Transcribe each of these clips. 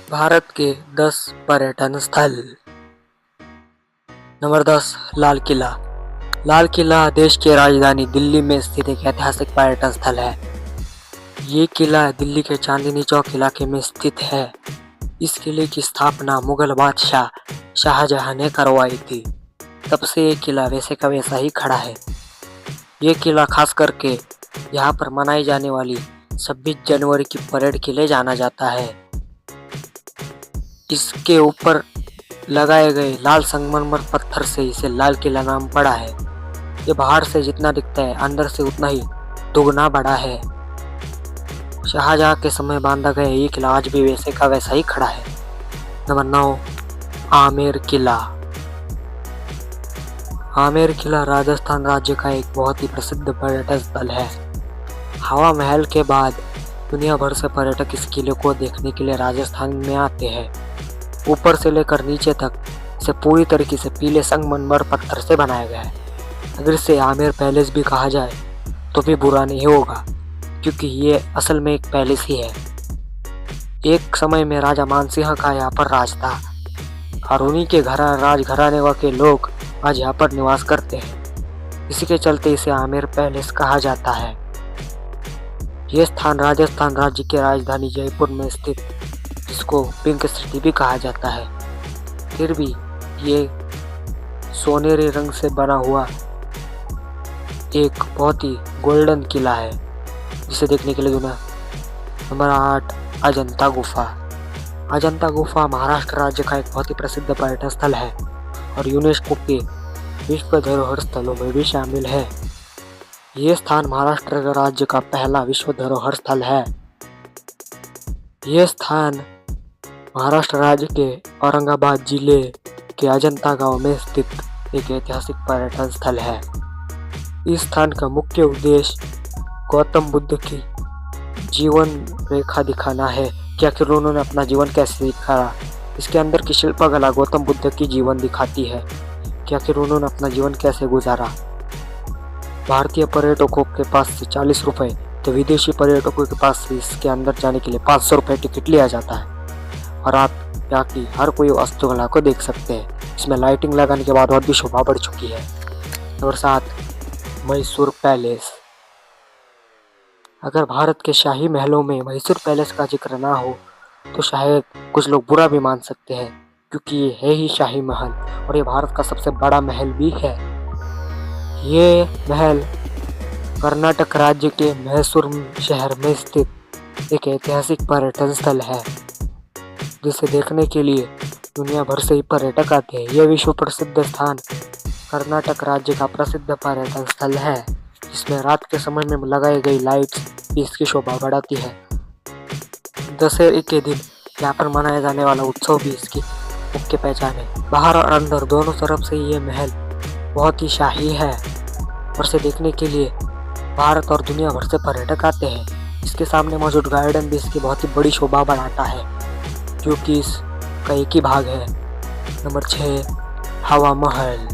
भारत के 10 पर्यटन स्थल। नंबर 10, लाल किला। लाल किला देश की राजधानी दिल्ली में स्थित एक ऐतिहासिक पर्यटन स्थल है। ये किला दिल्ली के चांदनी चौक इलाके में स्थित है। इस किले की स्थापना मुगल बादशाह शाहजहां ने करवाई थी। तब से ये किला वैसे का वैसा ही खड़ा है। ये किला खास करके यहाँ पर मनाई जाने वाली 26 जनवरी की परेड के लिए जाना जाता है। इसके ऊपर लगाए गए लाल संगमरमर पत्थर से इसे लाल किला नाम पड़ा है। ये बाहर से जितना दिखता है अंदर से उतना ही दुगना बड़ा है। शाहजहां के समय बांधा गया ये किला आज भी वैसे का वैसा ही खड़ा है। नंबर 9, आमेर किला। आमेर किला राजस्थान राज्य का एक बहुत ही प्रसिद्ध पर्यटन स्थल है। हवा महल के बाद दुनिया भर से पर्यटक इस किले को देखने के लिए राजस्थान में आते हैं। ऊपर से लेकर नीचे तक इसे पूरी तरीके से पीले संगमरमर पत्थर से बनाया गया है। अगर इसे आमेर पैलेस भी कहा जाए तो भी बुरा नहीं होगा, क्योंकि ये असल में एक पैलेस ही है। एक समय में राजा मानसिंह का यहाँ पर राज था और उन्हीं के राजघराने के लोग आज यहाँ पर निवास करते हैं। इसी के चलते इसे आमेर पैलेस कहा जाता है। ये स्थान राजस्थान राज्य की राजधानी जयपुर में स्थित, जिसको पिंक सिटी भी कहा जाता है। फिर भी ये सोनेरी रंग से बना हुआ एक बहुत ही गोल्डन किला है, जिसे देखने के लिए दुनिया। नंबर 8, अजंता गुफा। अजंता गुफा महाराष्ट्र राज्य का एक बहुत ही प्रसिद्ध पर्यटन स्थल है और यूनेस्को के विश्व धरोहर स्थलों में भी शामिल है। ये स्थान महाराष्ट्र राज्य का पहला विश्व धरोहर स्थल है। यह स्थान महाराष्ट्र राज्य के औरंगाबाद जिले के अजंता गांव में स्थित एक ऐतिहासिक पर्यटन स्थल है। इस स्थान का मुख्य उद्देश्य गौतम बुद्ध की जीवन रेखा दिखाना है कि आखिर उन्होंने अपना जीवन कैसे दिखाया। इसके अंदर की शिल्पकला गौतम बुद्ध की जीवन दिखाती है कि आखिर उन्होंने अपना जीवन कैसे गुजारा। भारतीय पर्यटकों के पास से 40 रुपये तो विदेशी पर्यटकों के पास से इसके अंदर जाने के लिए 500 रुपये टिकट लिया जाता है और आप यहाँ की हर कोई वास्तुकला को देख सकते हैं। इसमें लाइटिंग लगाने के बाद और भी शोभा बढ़ चुकी है। Number 7, Mysore palace. अगर भारत के शाही महलों में मैसूर पैलेस का जिक्र ना हो तो शायद कुछ लोग बुरा भी मान सकते हैं, क्योंकि ये है ही शाही महल और ये भारत का सबसे बड़ा महल भी है। ये महल कर्नाटक राज्य के मैसूर शहर में स्थित एक ऐतिहासिक पर्यटन स्थल है, जिसे देखने के लिए दुनिया भर से ही पर्यटक आते हैं। यह विश्व प्रसिद्ध स्थान कर्नाटक राज्य का प्रसिद्ध पर्यटन स्थल है, जिसमें रात के समय में लगाई गई लाइट्स भी इसकी शोभा बढ़ाती है। दशहरे के दिन यहाँ पर मनाया जाने वाला उत्सव भी इसकी मुख्य पहचान है। बाहर और अंदर दोनों तरफ से ये महल बहुत ही शाही है और इसे देखने के लिए भारत और दुनिया भर से पर्यटक आते हैं। इसके सामने मौजूद गार्डन भी इसकी बहुत ही बड़ी शोभा बढ़ाता है, जो कि इसका एक ही भाग है। नंबर 6, हवा महल।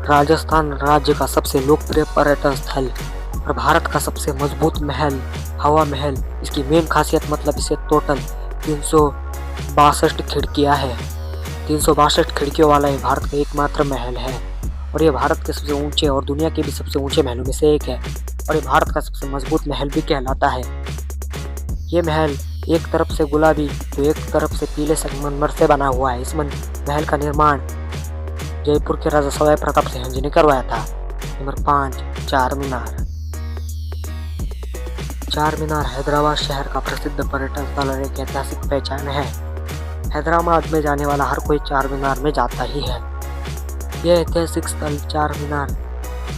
राजस्थान राज्य का सबसे लोकप्रिय पर्यटन स्थल और भारत का सबसे मजबूत महल हवा महल। इसकी मेन खासियत मतलब इसे टोटल 362 खिड़कियां है। 362 खिड़कियों वाला ये भारत का एकमात्र महल है और ये भारत के सबसे ऊंचे और दुनिया के भी सबसे ऊंचे महलों में से एक है और ये भारत का सबसे मजबूत महल भी कहलाता है। ये महल एक तरफ से गुलाबी तो एक तरफ से पीले संगमरमर से बना हुआ है। इस महल का निर्माण जयपुर के राजा सवाई प्रताप सिंह जी ने करवाया था। नंबर 5, चार मीनार। चार मीनार हैदराबाद शहर का प्रसिद्ध पर्यटन स्थल और एक ऐतिहासिक पहचान है। हैदराबाद में जाने वाला हर कोई चार मीनार में जाता ही है। यह ऐतिहासिक स्थल चार मीनार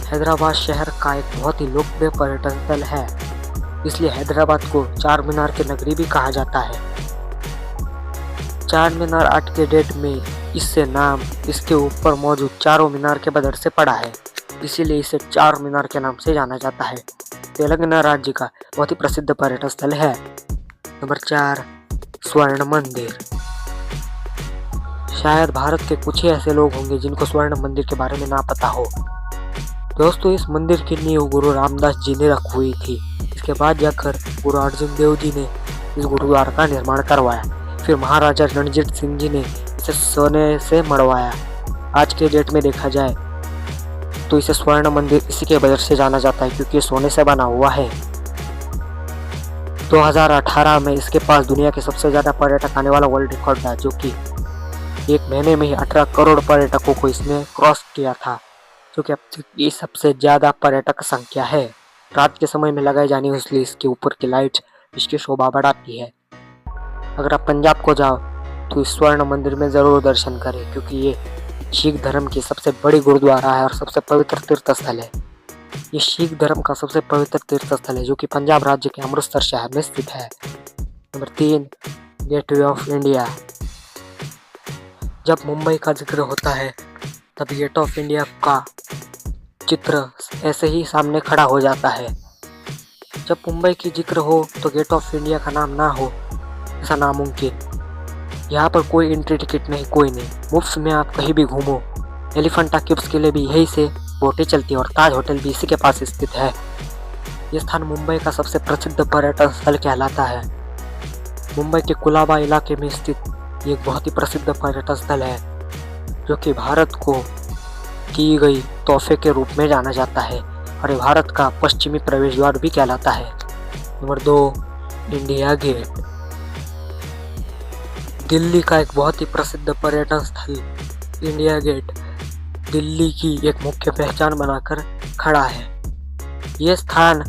हैदराबाद शहर का एक बहुत ही लोकप्रिय पर्यटन स्थल है, इसलिए हैदराबाद को चार मीनार की नगरी भी कहा जाता है। चार मीनार आज के डेट में इससे नाम इसके ऊपर मौजूद चारों मीनार के बदल से पड़ा है, इसीलिए इसे चार मीनार के नाम से जाना जाता है। तेलंगाना राज्य का बहुत ही प्रसिद्ध पर्यटन स्थल है। नंबर 4, स्वर्ण मंदिर। शायद भारत के कुछ ही ऐसे लोग होंगे जिनको स्वर्ण मंदिर के बारे में ना पता हो। दोस्तों, इस मंदिर की नींव गुरु रामदास जी ने रखी हुई थी। इसके बाद जाकर गुरु अर्जुन देव जी ने इस गुरुद्वारा का निर्माण करवाया। फिर महाराजा रणजीत सिंह जी ने इसे सोने से मढ़वाया। आज के डेट में देखा जाए तो इसे स्वर्ण मंदिर इसी के वजह से जाना जाता है क्योंकि ये सोने से बना हुआ है। 2018 में इसके पास दुनिया के सबसे ज्यादा पर्यटक आने वाला वर्ल्ड रिकॉर्ड था, जो कि एक महीने में ही 18 करोड़ पर्यटकों को इसने क्रॉस किया था, जो कि अब तक की सबसे ज्यादा पर्यटक संख्या है। रात के समय में लगाई जाने इसलिए इसके ऊपर की लाइट इसकी शोभा बढ़ाती है। अगर आप पंजाब को जाओ तो इस स्वर्ण मंदिर में जरूर दर्शन करें क्योंकि ये सिख धर्म की सबसे बड़ी गुरुद्वारा है और सबसे पवित्र तीर्थ स्थल है। ये सिख धर्म का सबसे पवित्र तीर्थ स्थल है जो कि पंजाब राज्य के अमृतसर शहर में स्थित है। Number 3, gateway of India. जब मुंबई का जिक्र होता है तब गेट ऑफ इंडिया का चित्र ऐसे ही सामने खड़ा हो जाता है। जब मुंबई की जिक्र हो तो गेट ऑफ इंडिया का नाम ना हो ऐसा नामुमकिन। यहाँ पर कोई एंट्री टिकट नहीं, कोई नहीं, मुफ्त में आप कहीं भी घूमो। एलिफेंटा केव्स के लिए भी यही से बोटें चलती है और ताज होटल भी इसी के पास स्थित है। ये स्थान मुंबई का सबसे प्रसिद्ध पर्यटन स्थल कहलाता है। मुंबई के कुलाबा इलाके में स्थित ये एक बहुत ही प्रसिद्ध पर्यटन स्थल है जो कि भारत को की गई तोहफे के रूप में जाना जाता है और ये भारत का पश्चिमी प्रवेश द्वार भी कहलाता है। Number 2, India gate. दिल्ली का एक बहुत ही प्रसिद्ध पर्यटन स्थल इंडिया गेट दिल्ली की एक मुख्य पहचान बनाकर खड़ा है। ये स्थान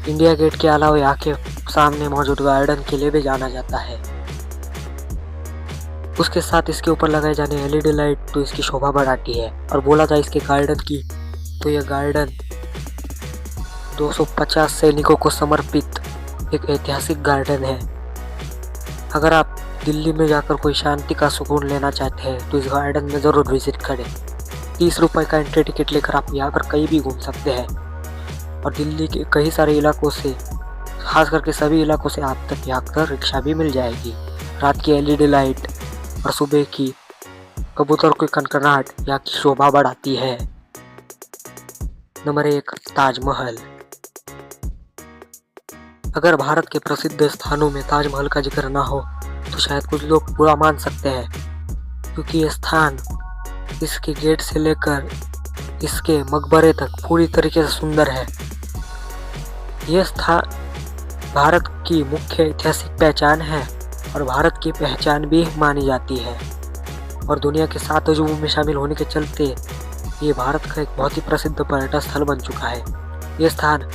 इंडिया गेट के अलावा यहाँ के सामने मौजूद गार्डन के लिए भी जाना जाता है। उसके साथ इसके ऊपर लगाए जाने एलईडी लाइट तो इसकी शोभा बढ़ाती है। और बोला जाए इसके गार्डन की तो यह गार्डन 250 सैनिकों को समर्पित एक ऐतिहासिक गार्डन है। अगर आप दिल्ली में जाकर कोई शांति का सुकून लेना चाहते हैं तो इस गार्डन में ज़रूर विजिट करें। 30 रुपये का एंट्री टिकट लेकर आप यहाँ पर कहीं भी घूम सकते हैं और दिल्ली के कई सारे इलाकों से, खास करके सभी इलाकों से आप तक यहाँ पर रिक्शा भी मिल जाएगी। रात की एलईडी लाइट और सुबह की कबूतर की कनकनाहट यहाँ की शोभा बढ़ाती है। नंबर 1, ताजमहल। अगर भारत के प्रसिद्ध स्थानों में ताजमहल का जिक्र ना हो तो शायद कुछ लोग बुरा मान सकते हैं क्योंकि ये स्थान इसके गेट से लेकर इसके मकबरे तक पूरी तरीके से सुंदर है। यह स्थान भारत की मुख्य ऐतिहासिक पहचान है और भारत की पहचान भी मानी जाती है और दुनिया के 7 अजूबों में शामिल होने के चलते ये भारत का एक बहुत ही प्रसिद्ध पर्यटन स्थल बन चुका है। ये स्थान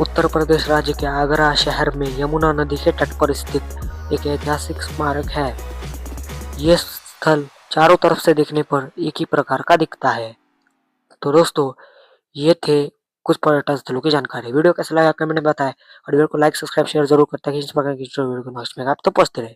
उत्तर प्रदेश राज्य के आगरा शहर में यमुना नदी के तट पर स्थित एक ऐतिहासिक स्मारक है। यह स्थल चारों तरफ से देखने पर एक ही प्रकार का दिखता है। तो दोस्तों, ये थे कुछ पर्यटन स्थलों की जानकारी। वीडियो कैसा लगा कमेंट में बताएं और वीडियो को लाइक, सब्सक्राइब, शेयर जरूर करते हैं कि इस प्रकार की वीडियो को नेक्स्ट में आप तो पहुंचते रहे।